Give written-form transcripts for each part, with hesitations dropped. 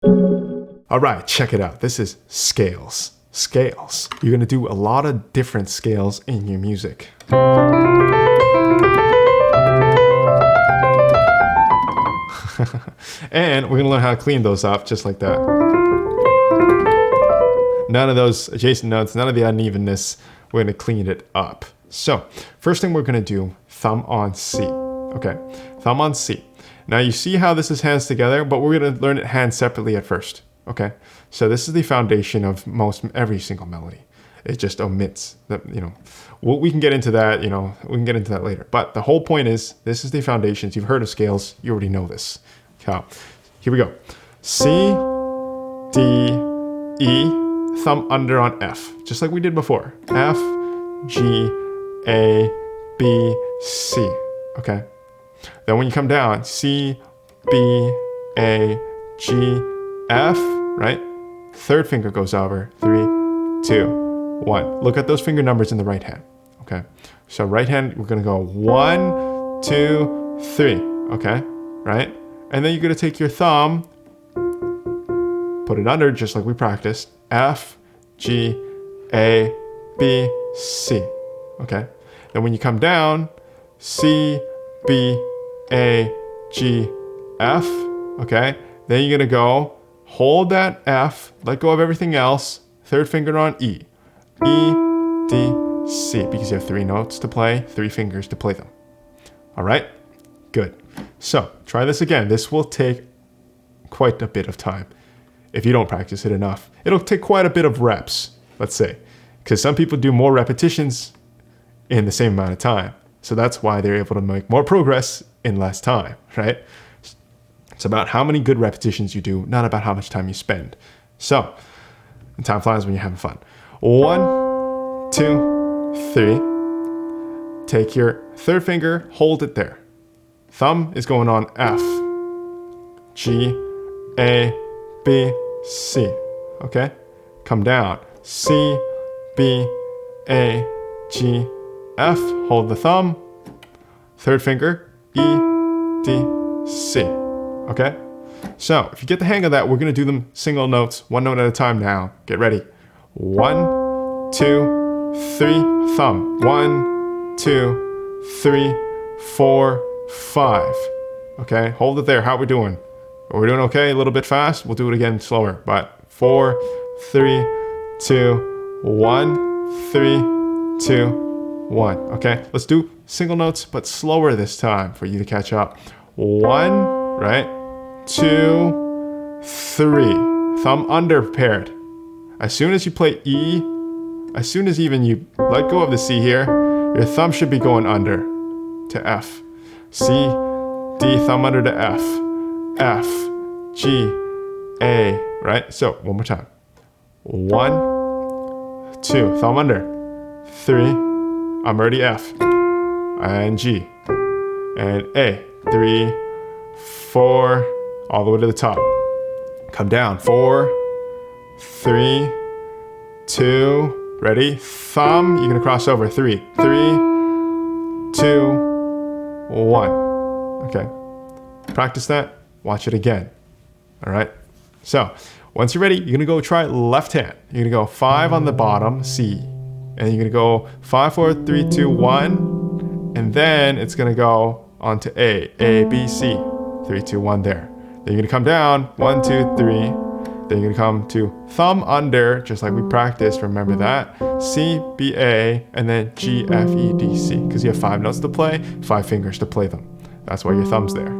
All right, check it out. This is scales. Scales. You're gonna do a lot of different scales in your music. And we're gonna learn how to clean those up just like that. None of those adjacent notes, none of the unevenness. We're gonna clean it up. So, first thing we're gonna do, thumb on C. Okay, thumb on C. Now you see how this is hands together, but we're gonna learn it hands separately at first. Okay, so this is the foundation of every single melody. It just omits that, we can get into that, we can get into that later. But the whole point is, this is the foundations. You've heard of scales, you already know this. Okay. Here we go. C, D, E, thumb under on F, just like we did before. F, G, A, B, C. Okay. Then when you come down, C, B, A, G, F, right? Third finger goes over. 3, 2, 1. Look at those finger numbers in the right hand. Okay. So right hand, we're going to go 1, 2, 3. Okay. Right? And then you're going to take your thumb, put it under just like we practiced. F, G, A, B, C. Okay. Then when you come down, C, B, A, G, F. Okay. Then you're going to go hold that F, let go of everything else, third finger on E. E, D, C, because you have 3 notes to play, 3 fingers to play them. All right? Good. So try this again. This will take quite a bit of time. If you don't practice it enough, it'll take quite a bit of reps, let's say, because some people do more repetitions in the same amount of time. So that's why they're able to make more progress in less time, right? It's about how many good repetitions you do, not about how much time you spend. So, and time flies when you're having fun. 1, 2, 3. Take your third finger, hold it there. Thumb is going on F, G, A, B, C. Okay? Come down. C, B, A, G, F. Hold the thumb. Third finger, E, D, C. Okay? So, if you get the hang of that, we're going to do them single notes, 1 note at a time now. Get ready. 1, 2, 3, thumb. 1, 2, 3, 4, 5. Okay? Hold it there. How are we doing? We're doing okay? A little bit fast? We'll do it again slower. But 4, 3, 2, 1, 3, 2, 1. Okay? Let's do single notes, but slower this time for you to catch up. 1, right? 2, 3. Thumb under paired. As soon as you play E, as soon as even you let go of the C here, your thumb should be going under to F. C, D, thumb under to F. F, G, A, right? So, one more time. 1, 2, thumb under. 3, I'm already F. And G. And A. 3, 4, all the way to the top. Come down. 4, 3, 2, ready? Thumb, you're gonna cross over. 3, 3, 2, 1. Okay. Practice that. Watch it again. All right. So once you're ready, you're gonna go try left hand. You're gonna go 5 on the bottom, C, and you're gonna go 5, 4, 3, 2, 1, and then it's gonna go onto A, B, C, 3, 2, 1 there. Then you're gonna come down, 1, 2, 3. Then you're gonna come to thumb under, just like we practiced. Remember that. C, B, A, and then G, F, E, D, C, because you have 5 notes to play, 5 fingers to play them. That's why your thumb's there.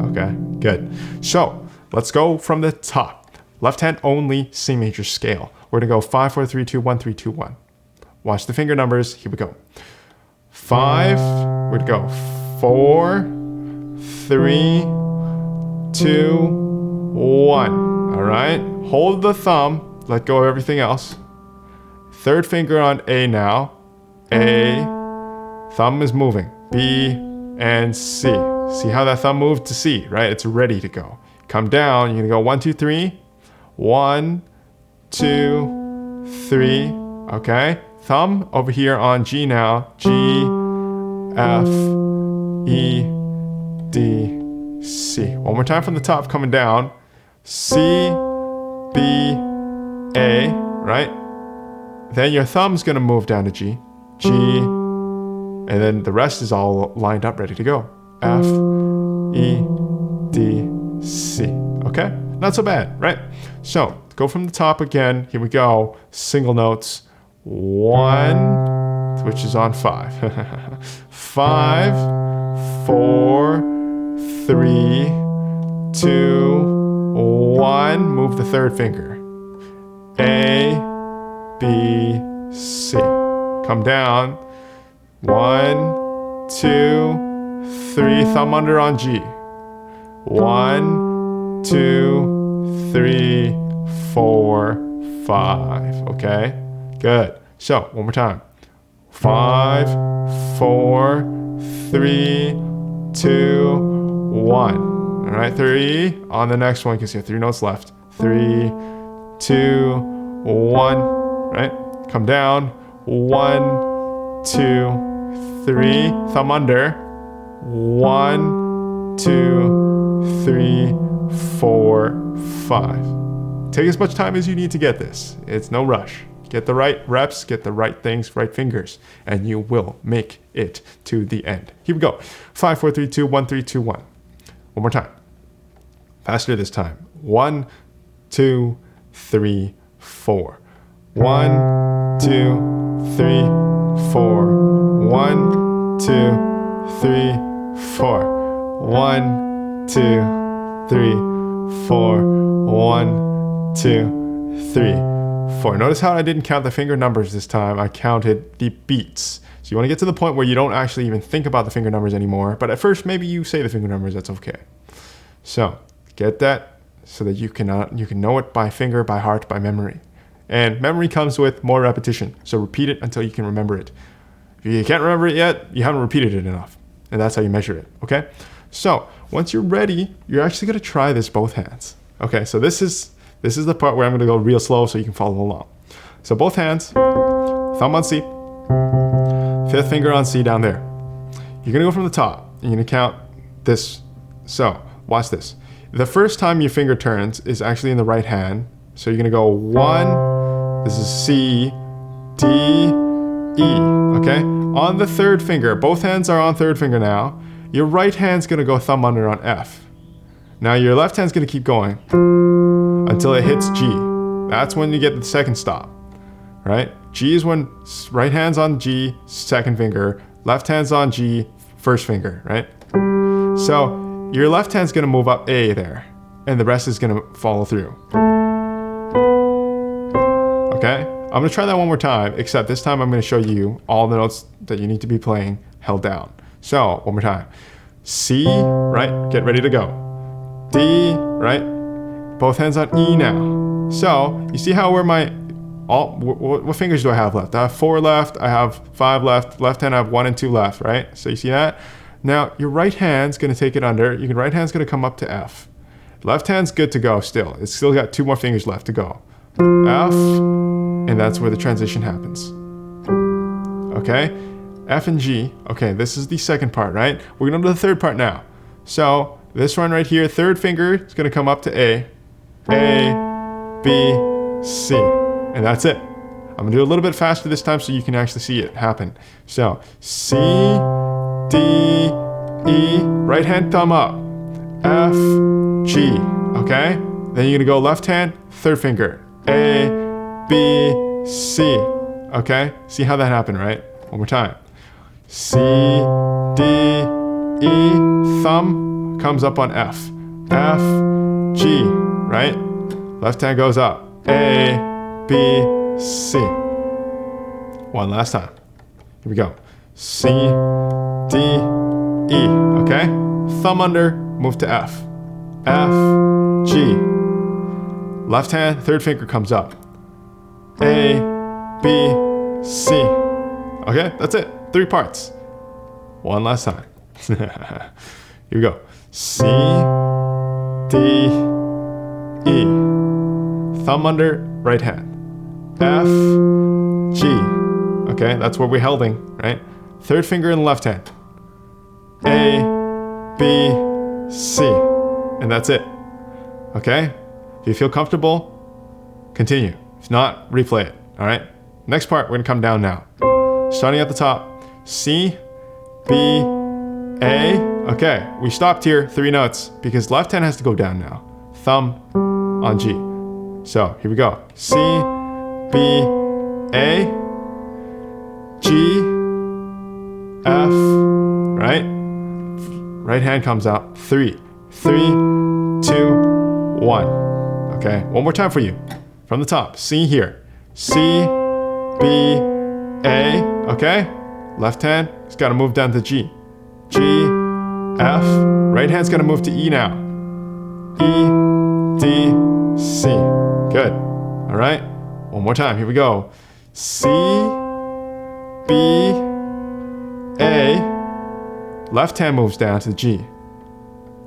Okay, good. So let's go from the top. Left hand only, C major scale. We're gonna go 5, 4, 3, 2, 1, 3, 2, 1. Watch the finger numbers. Here we go. 5. We're gonna go 4, 3, 2, 1. All right. Hold the thumb. Let go of everything else. Third finger on A now. A. Thumb is moving. B and C. See how that thumb moved to C, right? It's ready to go. Come down. You're gonna go 1, 2, 3. 1, 2, 3. Okay. Thumb over here on G now. G, F, E, D, C. One more time from the top, coming down. C, B, A, right? Then your thumb's gonna move down to G, G, and then the rest is all lined up, ready to go. F, E, D, C, okay? Not so bad, right? So, go from the top again, here we go, single notes, 1, which is on 5, 5, 4, 3, 2, 1, move the third finger, A, B, C, come down, 1, 2, 3, thumb under on G, 1, 2, 3, 4, 5, okay? Good. So, one more time. 5, 4, 3, 2, 1. All right, 3. On the next one, you can see 3 notes left. 3, 2, 1. Right? Come down. 1, 2, 3. Thumb under. 1, 2, 3, 4, 5. Take as much time as you need to get this. It's no rush. Get the right reps, get the right things, right fingers, and you will make it to the end. Here we go. 5, 4, 3, 2, 1, 3, 2, 1. One more time. Faster this time. 1, 2, 3, 4. 1, 2, 3, 4. 1, 2, 3, 4. 1, 2, 3, 4. 1, 2, 3, 4. Notice how I didn't count the finger numbers this time. I counted the beats. So you want to get to the point where you don't actually even think about the finger numbers anymore. But at first, maybe you say the finger numbers. That's okay. So get that so that you can know it by finger, by heart, by memory. And memory comes with more repetition. So repeat it until you can remember it. If you can't remember it yet, you haven't repeated it enough. And that's how you measure it. Okay? So once you're ready, you're actually going to try this both hands. Okay, so this is the part where I'm going to go real slow so you can follow along. So both hands, thumb on C, 5th finger on C down there. You're going to go from the top. You're going to count this. So watch this. The first time your finger turns is actually in the right hand. So you're going to go 1, this is C, D, E, okay? On the third finger, both hands are on third finger now. Your right hand's going to go thumb under on F. Now your left hand's going to keep going until it hits G. That's when you get the second stop, right? G is when right hand's on G, second finger, left hand's on G, first finger, right? So your left hand's gonna move up A there, and the rest is gonna follow through. Okay? I'm gonna try that one more time, except this time I'm gonna show you all the notes that you need to be playing held down. So, one more time. C, right? Get ready to go. D, right? Both hands on E now. So, you see how what fingers do I have left? I have 4 left, I have 5 left, left hand I have 1 and 2 left, right? So you see that? Now, your right hand's gonna take it under, your right hand's gonna come up to F. Left hand's good to go still. It's still got 2 more fingers left to go. F, and that's where the transition happens. Okay? F and G. Okay, this is the second part, right? We're gonna do the third part now. So, this one right here, third finger is gonna come up to A, B, C, and that's it. I'm gonna do a little bit faster this time so you can actually see it happen. So, C, D, E, right hand thumb up, F, G, okay? Then you're gonna go left hand, third finger, A, B, C, okay? See how that happened, right? One more time. C, D, E, thumb comes up on F, F, G, right? Left hand goes up, A, B, C. One last time. Here we go. C, D, E, okay? Thumb under, move to F, F, G. Left hand, third finger comes up, A, B, C. Okay, that's it. 3 parts. One last time. Here we go. C, D, E. Thumb under, right hand. F, G. Okay, that's where we're holding, right? Third finger in the left hand. A, B, C. And that's it. Okay? you feel comfortable, continue. If not, replay it. All right. Next part, we're gonna come down now. Starting at the top, C, B, A. Okay, we stopped here, 3 notes, because left hand has to go down now. Thumb on G. So here we go. C, B, A, G, F, right? Right hand comes out. 3, 3, 2, 1. Okay, one more time for you. From the top, C here. C, B, A, okay? Left hand, it's gotta move down to G. G, F, right hand's gonna move to E now. E, D, C. Good. All right, one more time, here we go. C, B, A, left hand moves down to G.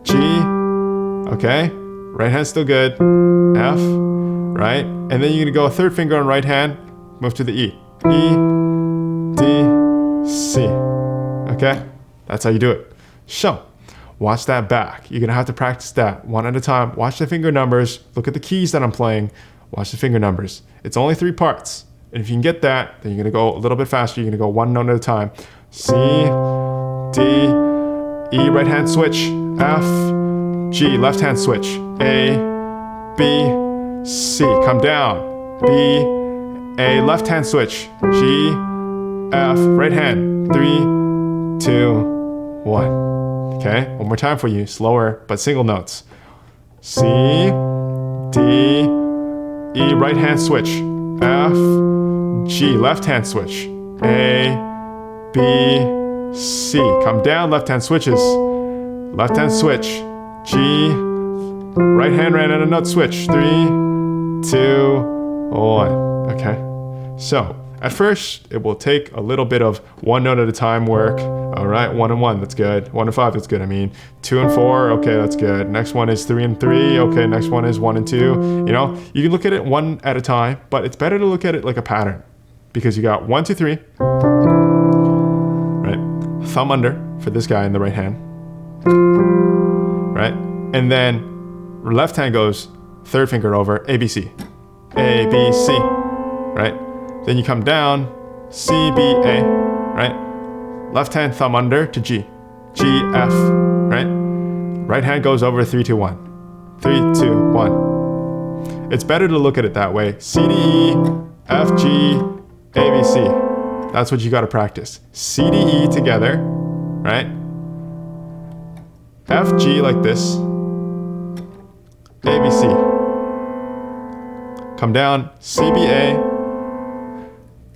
G, okay, right hand's still good. F, right? And then you're gonna go a third finger on right hand, move to the E. E, D, C. Okay? That's how you do it. So, watch that back. You're gonna have to practice that one at a time. Watch the finger numbers. Look at the keys that I'm playing. Watch the finger numbers. It's only 3 parts. And if you can get that, then you're gonna go a little bit faster. You're gonna go 1 note at a time. C, D, E, right hand switch. F, G, left hand switch. A, B, C, come down. B, A, left hand switch. G, F, right hand. 3, 2, 1. Okay, one more time for you. Slower, but single notes. C, D, E, right hand switch. F, G, left hand switch. A, B, C, come down, left hand switches. Left hand switch. G, right hand ran out a note switch. 3, 2, 1. Okay. So at first it will take a little bit of 1 note at a time work. All right, 1 and 1, that's good. 1 and 5, that's good. I mean, 2 and 4, okay, that's good. Next one is 3 and 3. Okay, next one is 1 and 2. You know, you can look at it 1 at a time, but it's better to look at it like a pattern because you got 1, 2, 3. Right, thumb under for this guy in the right hand. Right, and then left hand goes third finger over, A, B, C. A, B, C, right? Then you come down, C, B, A, right? Left hand thumb under to G. G, F, right? Right hand goes over 3, 2, 1. 3, 2, 1. It's better to look at it that way. C, D, E, F, G, A, B, C. That's what you gotta practice. C, D, E together, right? F, G like this. A, B, C. Come down, C, B, A,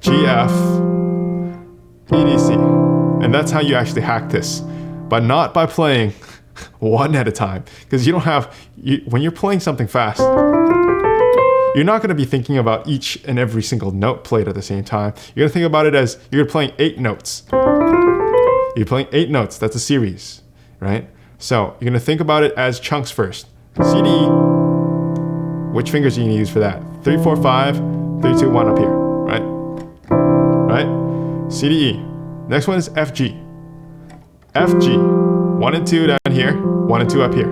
G, F, E, D, C. And that's how you actually hack this. But not by playing 1 at a time. Because you don't have, when you're playing something fast, you're not going to be thinking about each and every single note played at the same time. You're going to think about it as you're playing 8 notes. You're playing 8 notes, that's a series, right? So you're going to think about it as chunks first. C, D, E. Which fingers are you going to use for that? 3, 4, 5, 3, 2, 1 up here, right? Right? C, D, E. Next one is F, G. F, G. 1 and 2 down here, 1 and 2 up here.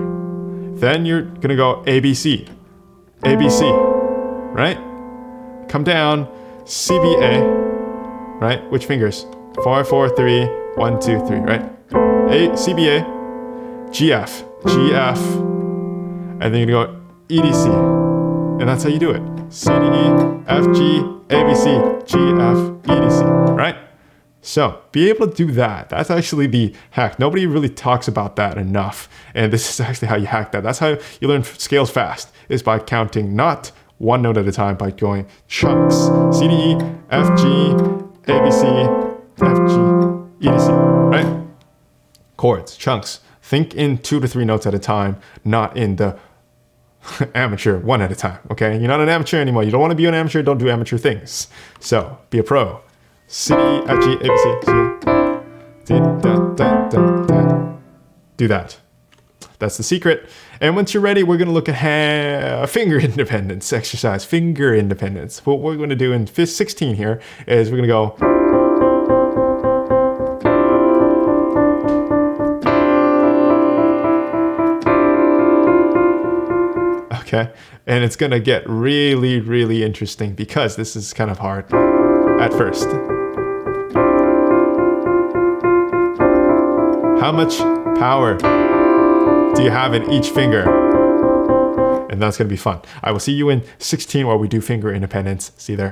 Then you're going to go A, B, C. A, B, C, right? Come down, C, B, A, right? Which fingers? 4, 4, 3, 1, 2, 3, right? A, C, B, A, G, F, G, F, and then you're going to go E, D, C. And that's how you do it. C, D, E, F, G, A, B, C, G, F, E, D, C, right? So be able to do that. That's actually the hack. Nobody really talks about that enough. And this is actually how you hack that. That's how you learn scales fast, is by counting not 1 note at a time, by going chunks. C, D, E, F, G, A, B, C, F, G, E, D, C, right? Chords, chunks. Think in 2 to 3 notes at a time, not in the amateur 1 at a time, okay? You're not an amateur anymore. You don't want to be an amateur, don't do amateur things. So be a pro. C, F, G, A, B, C, G, da, da, da, da. Do that. That's the secret. And once you're ready, we're going to look at finger independence exercise. Finger independence. What we're going to do in 16 here is we're going to go. okay? And it's gonna get really, really interesting because this is kind of hard at first. How much power do you have in each finger? And that's gonna be fun. I will see you in 16 while we do finger independence. See you there.